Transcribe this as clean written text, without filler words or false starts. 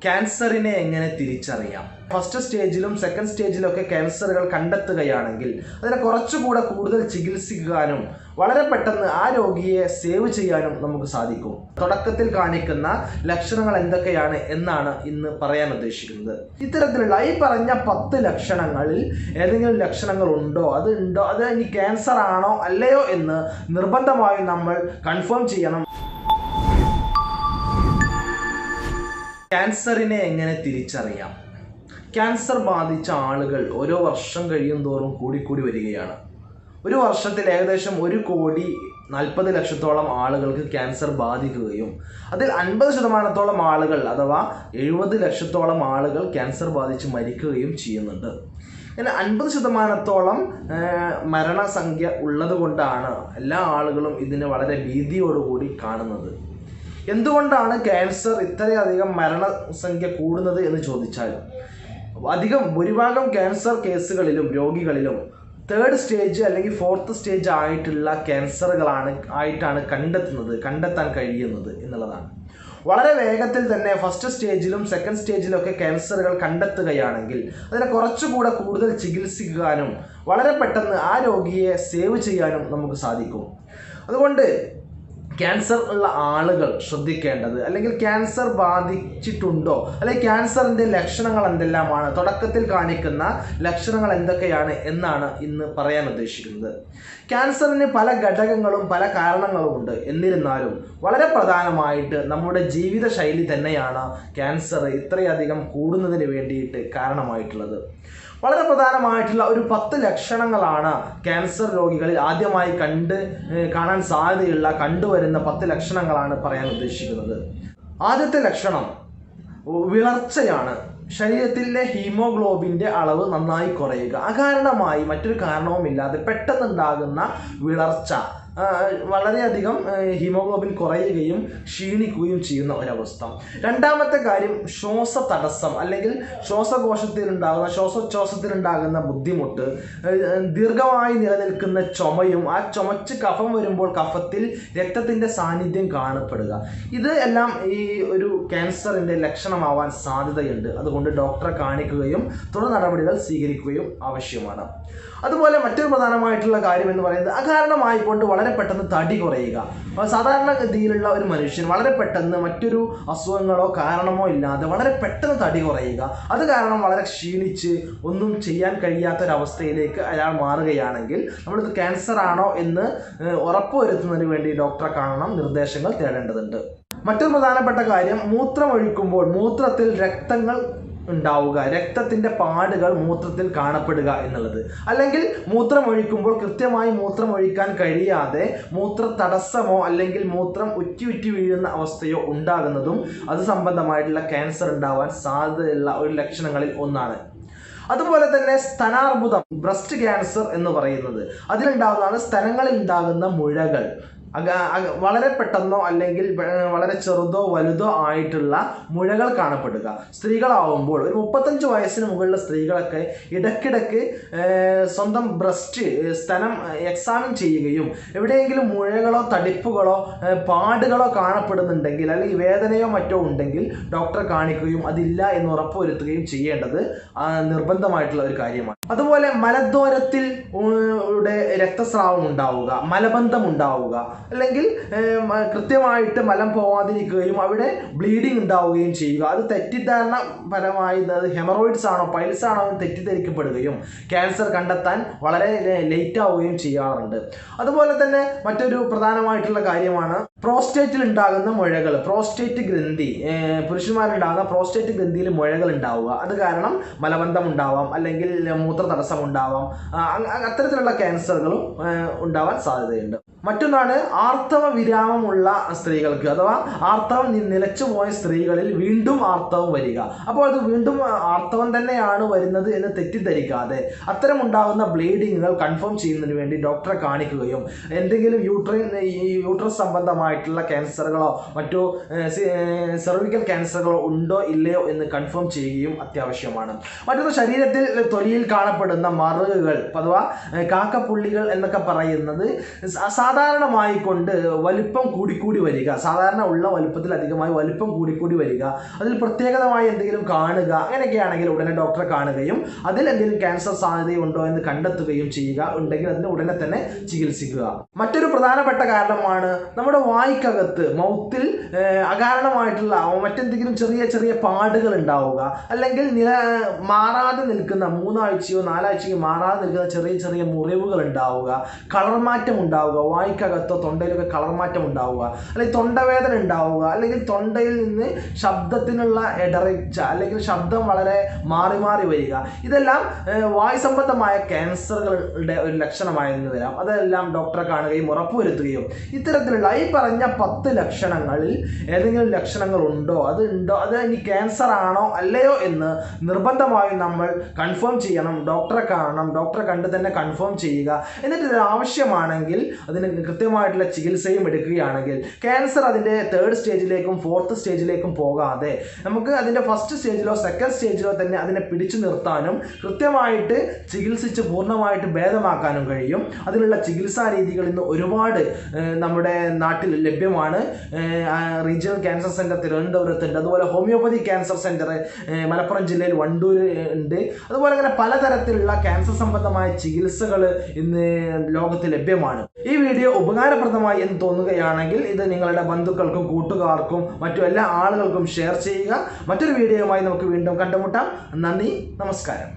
ക്യാൻസറിനെ എങ്ങനെ തിരിച്ചറിയാം? ഫസ്റ്റ് സ്റ്റേജിലും സെക്കൻഡ് സ്റ്റേജിലൊക്കെ ക്യാൻസറുകൾ കണ്ടെത്തുകയാണെങ്കിൽ അതിനെ കുറച്ചുകൂടെ കൂടുതൽ ചികിത്സിക്കാനും വളരെ പെട്ടെന്ന് ആ രോഗിയെ സേവ് ചെയ്യാനും നമുക്ക് സാധിക്കും. തുടക്കത്തിൽ കാണിക്കുന്ന ലക്ഷണങ്ങൾ എന്തൊക്കെയാണ് എന്നാണ് ഇന്ന് പറയാൻ ഉദ്ദേശിക്കുന്നത്. ഇത്തരത്തിലുള്ള ഈ പറഞ്ഞ 10 ലക്ഷണങ്ങളിൽ ഏതെങ്കിലും ലക്ഷണങ്ങൾ ഉണ്ടോ, അത് ഇനി ക്യാൻസർ ആണോ അല്ലയോ എന്ന് നിർബന്ധമായും നമ്മൾ കൺഫേം ചെയ്യണം. ക്യാൻസറിനെ എങ്ങനെ തിരിച്ചറിയാം? ക്യാൻസർ ബാധിച്ച ആളുകൾ ഓരോ വർഷം കഴിയും തോറും കൂടിക്കൂടി വരികയാണ്. ഒരു വർഷത്തിൽ ഏകദേശം 1,40,00,000 ആളുകൾക്ക് ക്യാൻസർ ബാധിക്കുകയും അതിൽ 50% ആളുകൾ അഥവാ 70 ലക്ഷത്തോളം ആളുകൾ ക്യാൻസർ ബാധിച്ച് മരിക്കുകയും ചെയ്യുന്നുണ്ട്. ഇങ്ങനെ 50% മരണസംഖ്യ ഉള്ളത് കൊണ്ടാണ് എല്ലാ ആളുകളും ഇതിനെ വളരെ ഭീതിയോടുകൂടി കാണുന്നത്. എന്തുകൊണ്ടാണ് ക്യാൻസർ ഇത്രയധികം മരണസംഖ്യ കൂടുന്നത് എന്ന് ചോദിച്ചാൽ, ഭൂരിഭാഗം ക്യാൻസർ കേസുകളിലും രോഗികളിലും 3rd സ്റ്റേജ് അല്ലെങ്കിൽ 4th സ്റ്റേജ് ആയിട്ടുള്ള ക്യാൻസറുകളാണ് കണ്ടെത്താൻ കഴിയുന്നത് എന്നുള്ളതാണ്. വളരെ വേഗത്തിൽ തന്നെ ഫസ്റ്റ് സ്റ്റേജിലും സെക്കൻഡ് സ്റ്റേജിലൊക്കെ ക്യാൻസറുകൾ കണ്ടെത്തുകയാണെങ്കിൽ അതിനെ കുറച്ചുകൂടെ കൂടുതൽ ചികിത്സിക്കാനും വളരെ പെട്ടെന്ന് ആ രോഗിയെ സേവ് ചെയ്യാനും നമുക്ക് സാധിക്കും. അതുകൊണ്ട് ക്യാൻസർ ഉള്ള ആളുകൾ ശ്രദ്ധിക്കേണ്ടത്, അല്ലെങ്കിൽ ക്യാൻസർ ബാധിച്ചിട്ടുണ്ടോ, അല്ലെങ്കിൽ ക്യാൻസറിൻ്റെ ലക്ഷണങ്ങൾ എന്തെല്ലാമാണ്, തുടക്കത്തിൽ കാണിക്കുന്ന ലക്ഷണങ്ങൾ എന്തൊക്കെയാണ് എന്നാണ് ഇന്ന് പറയാൻ ഉദ്ദേശിക്കുന്നത്. ക്യാൻസറിന് പല ഘടകങ്ങളും പല കാരണങ്ങളും ഉണ്ട്. എന്നിരുന്നാലും വളരെ പ്രധാനമായിട്ട് നമ്മുടെ ജീവിതശൈലി തന്നെയാണ് ക്യാൻസർ ഇത്രയധികം കൂടുന്നതിന് വേണ്ടിയിട്ട് കാരണമായിട്ടുള്ളത്. വളരെ പ്രധാനമായിട്ടുള്ള ഒരു 10 ലക്ഷണങ്ങളാണ് ക്യാൻസർ രോഗികളിൽ ആദ്യമായി കാണാൻ സാധ്യതയുള്ള കണ്ടുവരുന്ന 10 ലക്ഷണങ്ങളാണ് പറയാൻ ഉദ്ദേശിക്കുന്നത്. ആദ്യത്തെ ലക്ഷണം വിളർച്ചയാണ്. ശരീരത്തിലെ ഹീമോഗ്ലോബിൻ്റെ അളവ് നന്നായി കുറയുക. അകാരണമായി മറ്റൊരു കാരണവുമില്ലാതെ പെട്ടെന്നുണ്ടാകുന്ന വിളർച്ച, വളരെയധികം ഹീമോഗ്ലോബിൻ കുറയുകയും ക്ഷീണിക്കുകയും ചെയ്യുന്ന ഒരവസ്ഥ. രണ്ടാമത്തെ കാര്യം ശ്വാസതടസ്സം, അല്ലെങ്കിൽ ശ്വാസോച്ഛ്വാസത്തിലുണ്ടാകുന്ന ബുദ്ധിമുട്ട്, ദീർഘമായി നിലനിൽക്കുന്ന ചുമയും ആ ചുമച്ച് കഫം വരുമ്പോൾ കഫത്തിൽ രക്തത്തിൻ്റെ സാന്നിധ്യം കാണപ്പെടുക. ഇത് എല്ലാം ഈ ഒരു ക്യാൻസറിൻ്റെ ലക്ഷണമാവാൻ സാധ്യതയുണ്ട്. അതുകൊണ്ട് ഡോക്ടറെ കാണിക്കുകയും തുടർ നടപടികൾ സ്വീകരിക്കുകയും ആവശ്യമാണ്. അതുപോലെ മറ്റൊരു പ്രധാനമായിട്ടുള്ള കാര്യം എന്ന് പറയുന്നത് അകാരണമായിക്കൊണ്ട് വളരെ പെട്ടെന്ന് തടി കുറയുക. സാധാരണഗതിയിലുള്ള ഒരു മനുഷ്യൻ വളരെ പെട്ടെന്ന് മറ്റൊരു അസുഖങ്ങളോ കാരണമോ ഇല്ലാതെ വളരെ പെട്ടെന്ന് തടി കുറയുക, അത് കാരണം വളരെ ക്ഷീണിച്ച് ഒന്നും ചെയ്യാൻ കഴിയാത്തൊരവസ്ഥയിലേക്ക് അയാൾ മാറുകയാണെങ്കിൽ നമ്മളിത് ക്യാൻസർ ആണോ എന്ന് ഉറപ്പുവരുത്തുന്നതിന് വേണ്ടി ഡോക്ടറെ കാണണം, നിർദ്ദേശങ്ങൾ തേടേണ്ടതുണ്ട്. മറ്റൊരു പ്രധാനപ്പെട്ട കാര്യം, മൂത്രമൊഴിക്കുമ്പോൾ മൂത്രത്തിൽ രക്തങ്ങൾ ഉണ്ടാവുക, രക്തത്തിൻ്റെ പാടുകൾ മൂത്രത്തിൽ കാണപ്പെടുക എന്നുള്ളത്. അല്ലെങ്കിൽ മൂത്രമൊഴിക്കുമ്പോൾ കൃത്യമായി മൂത്രമൊഴിക്കാൻ കഴിയാതെ മൂത്ര തടസ്സമോ അല്ലെങ്കിൽ മൂത്രം ഉറ്റി വീഴുന്ന അവസ്ഥയോ ഉണ്ടാകുന്നതും അത് സംബന്ധമായിട്ടുള്ള ക്യാൻസർ ഉണ്ടാവാൻ സാധ്യതയുള്ള ഒരു ലക്ഷണങ്ങളിൽ ഒന്നാണ്. അതുപോലെ തന്നെ സ്തനാർബുദം, ബ്രസ്റ്റ് ക്യാൻസർ എന്ന് പറയുന്നത്, അതിലുണ്ടാകുന്നതാണ് സ്തനങ്ങളിൽ ഉണ്ടാകുന്ന മുഴകൾ. വളരെ പെട്ടെന്നോ അല്ലെങ്കിൽ വളരെ ചെറുതോ വലുതോ ആയിട്ടുള്ള മുഴകൾ കാണപ്പെടുക. സ്ത്രീകളാവുമ്പോൾ ഒരു 35 വയസ്സിന് മുകളിലുള്ള സ്ത്രീകളൊക്കെ ഇടയ്ക്കിടയ്ക്ക് സ്വന്തം സ്തനം എക്സാമിൻ ചെയ്യുകയും എവിടെയെങ്കിലും മുഴകളോ തടിപ്പുകളോ പാടുകളോ കാണപ്പെടുന്നുണ്ടെങ്കിൽ അല്ലെങ്കിൽ വേദനയോ മറ്റോ ഉണ്ടെങ്കിൽ ഡോക്ടറെ കാണിക്കുകയും അതില്ല എന്ന് ഉറപ്പുവരുത്തുകയും ചെയ്യേണ്ടത് നിർബന്ധമായിട്ടുള്ള ഒരു കാര്യമാണ്. അതുപോലെ മലദ്വാരത്തിൽ രക്തസ്രാവം ഉണ്ടാവുക, മലബന്ധം ഉണ്ടാവുക, അല്ലെങ്കിൽ കൃത്യമായിട്ട് മലം പോവാതിരിക്കുകയും അവിടെ ബ്ലീഡിങ് ഉണ്ടാവുകയും ചെയ്യുക. അത് തെറ്റിദ്ധാരണപരമായി അത് ഹെമറോയിഡ്സ് ആണോ പൈൽസ് ആണോ എന്ന് തെറ്റിദ്ധരിക്കപ്പെടുകയും ക്യാൻസർ കണ്ടെത്താൻ വളരെ ലേറ്റ് ആവുകയും ചെയ്യാറുണ്ട്. അതുപോലെ തന്നെ മറ്റൊരു പ്രധാനമായിട്ടുള്ള കാര്യമാണ് പ്രോസ്റ്റേറ്റിൽ ഉണ്ടാകുന്ന മുഴകൾ. പ്രോസ്റ്റേറ്റ് ഗ്രന്ഥി, പുരുഷന്മാരുണ്ടാകുന്ന പ്രോസ്റ്റേറ്റ് ഗ്രന്ഥിയിൽ മുഴകൾ ഉണ്ടാവുക, അത് കാരണം മലബന്ധം ഉണ്ടാവാം, അല്ലെങ്കിൽ മൂത്ര തടസ്സം ഉണ്ടാവാം. അത്തരത്തിലുള്ള ക്യാൻസറുകളും ഉണ്ടാവാൻ സാധ്യതയുണ്ട്. മറ്റൊന്നാണ് ആർത്തവ വിരാമമുള്ള സ്ത്രീകൾക്ക്, അഥവാ ആർത്തവം നിലച്ചുപോയ സ്ത്രീകളിൽ വീണ്ടും ആർത്തവം വരിക. അപ്പോൾ അത് വീണ്ടും ആർത്തവം തന്നെയാണ് വരുന്നത് എന്ന് തെറ്റിദ്ധരിക്കാതെ അത്തരം ഉണ്ടാകുന്ന ബ്ലീഡിങ്ങുകൾ കൺഫേം ചെയ്യുന്നതിന് വേണ്ടി ഡോക്ടറെ കാണിക്കുകയും എന്തെങ്കിലും യൂട്രസ് സംബന്ധമായിട്ടുള്ള ക്യാൻസറുകളോ മറ്റു സെർവിക്കൽ ക്യാൻസറുകളോ ഉണ്ടോ ഇല്ലയോ എന്ന് കൺഫേം ചെയ്യുകയും അത്യാവശ്യമാണ്. മറ്റൊന്ന്, ശരീരത്തിൽ തൊലിയിൽ കാണപ്പെടുന്ന മറുകുകൾ അഥവാ കാക്കപ്പുള്ളികൾ എന്നൊക്കെ പറയുന്നത് സാധാരണ സാധാരണമായി കൊണ്ട് വലിപ്പം കൂടിക്കൂടി വരിക, സാധാരണ ഉള്ള വലിപ്പത്തിൽ അധികമായി വലിപ്പം കൂടിക്കൂടി വരിക, അതിൽ പ്രത്യേകതമായി എന്തെങ്കിലും കാണുക, അങ്ങനെയൊക്കെയാണെങ്കിൽ ഉടനെ ഡോക്ടറെ കാണുകയും അതിൽ എന്തെങ്കിലും ക്യാൻസർ സാധ്യതയുണ്ടോ എന്ന് കണ്ടെത്തുകയും ചെയ്യുക. ഉണ്ടെങ്കിൽ അതിന് ഉടനെ തന്നെ ചികിത്സിക്കുക. മറ്റൊരു പ്രധാനപ്പെട്ട കാരണമാണ് നമ്മുടെ വായ്ക്കകത്ത് മൗത്തിൽ അകാരണമായിട്ടുള്ള മറ്റെന്തെങ്കിലും ചെറിയ ചെറിയ പാടുകൾ ഉണ്ടാവുക, അല്ലെങ്കിൽ മാറാതെ നിൽക്കുന്ന 3 ആഴ്ചയോ 4 ആഴ്ചയോ മാറാതെ നിൽക്കുന്ന ചെറിയ ചെറിയ മുറിവുകൾ ഉണ്ടാവുക, കളർ മാറ്റം ഉണ്ടാവുക, വായ്ക്കകത്തോ തൊണ്ടയിലൊക്കെ കളർ മാറ്റം ഉണ്ടാവുക, അല്ലെങ്കിൽ തൊണ്ടവേദന ഉണ്ടാവുക, അല്ലെങ്കിൽ തൊണ്ടയിൽ നിന്ന് ശബ്ദത്തിനുള്ള ഇടർച്ച, അല്ലെങ്കിൽ ശബ്ദം വളരെ മാറി മാറി വരിക, ഇതെല്ലാം വായു സംബന്ധമായ ക്യാൻസറുകളുടെ ഒരു ലക്ഷണമായെന്ന് വരാം. അതെല്ലാം ഡോക്ടറെ കാണുകയും ഉറപ്പുവരുത്തുകയും ഇത്തരത്തിലുള്ള ഈ പറഞ്ഞ 10 ലക്ഷണങ്ങളിൽ ഏതെങ്കിലും ലക്ഷണങ്ങൾ ഉണ്ടോ, അത് ഇനി ക്യാൻസർ ആണോ അല്ലയോ എന്ന് നിർബന്ധമായും നമ്മൾ കൺഫേം ചെയ്യണം. ഡോക്ടറെ കാണണം, ഡോക്ടറെ കണ്ട് തന്നെ കൺഫേം ചെയ്യുക. എന്നിട്ട് ഇത് ആവശ്യമാണെങ്കിൽ അതിന് കൃത്യമായിട്ടുള്ള ചികിത്സയും എടുക്കുകയാണെങ്കിൽ ക്യാൻസർ അതിൻ്റെ 3rd സ്റ്റേജിലേക്കും 4th സ്റ്റേജിലേക്കും പോകാതെ നമുക്ക് അതിൻ്റെ 1st സ്റ്റേജിലോ 2nd സ്റ്റേജിലോ തന്നെ അതിനെ പിടിച്ചു നിർത്താനും കൃത്യമായിട്ട് ചികിത്സിച്ച് പൂർണ്ണമായിട്ട് ഭേദമാക്കാനും കഴിയും. അതിനുള്ള ചികിത്സാ രീതികൾ ഇന്ന് ഒരുപാട് നമ്മുടെ നാട്ടിൽ ലഭ്യമാണ്. റീജിയണൽ ക്യാൻസർ സെൻറ്റർ തിരുവനന്തപുരത്തുണ്ട്, അതുപോലെ ഹോമിയോപ്പതി ക്യാൻസർ സെൻറ്റർ മലപ്പുറം ജില്ലയിൽ വണ്ടൂർ ഉണ്ട്. അതുപോലെ അങ്ങനെ പലതരത്തിലുള്ള ക്യാൻസർ സംബന്ധമായ ചികിത്സകൾ ഇന്ന് ലോകത്ത് ലഭ്യമാണ്. ഈ വീഡിയോ ഉപകാരപ്രദമായി എന്ന് തോന്നുകയാണെങ്കിൽ ഇത് നിങ്ങളുടെ ബന്ധുക്കൾക്കും കൂട്ടുകാർക്കും മറ്റു എല്ലാ ആളുകൾക്കും ഷെയർ ചെയ്യുക. മറ്റൊരു വീഡിയോയുമായി നമുക്ക് വീണ്ടും കണ്ടുമുട്ടാം. നന്ദി, നമസ്കാരം.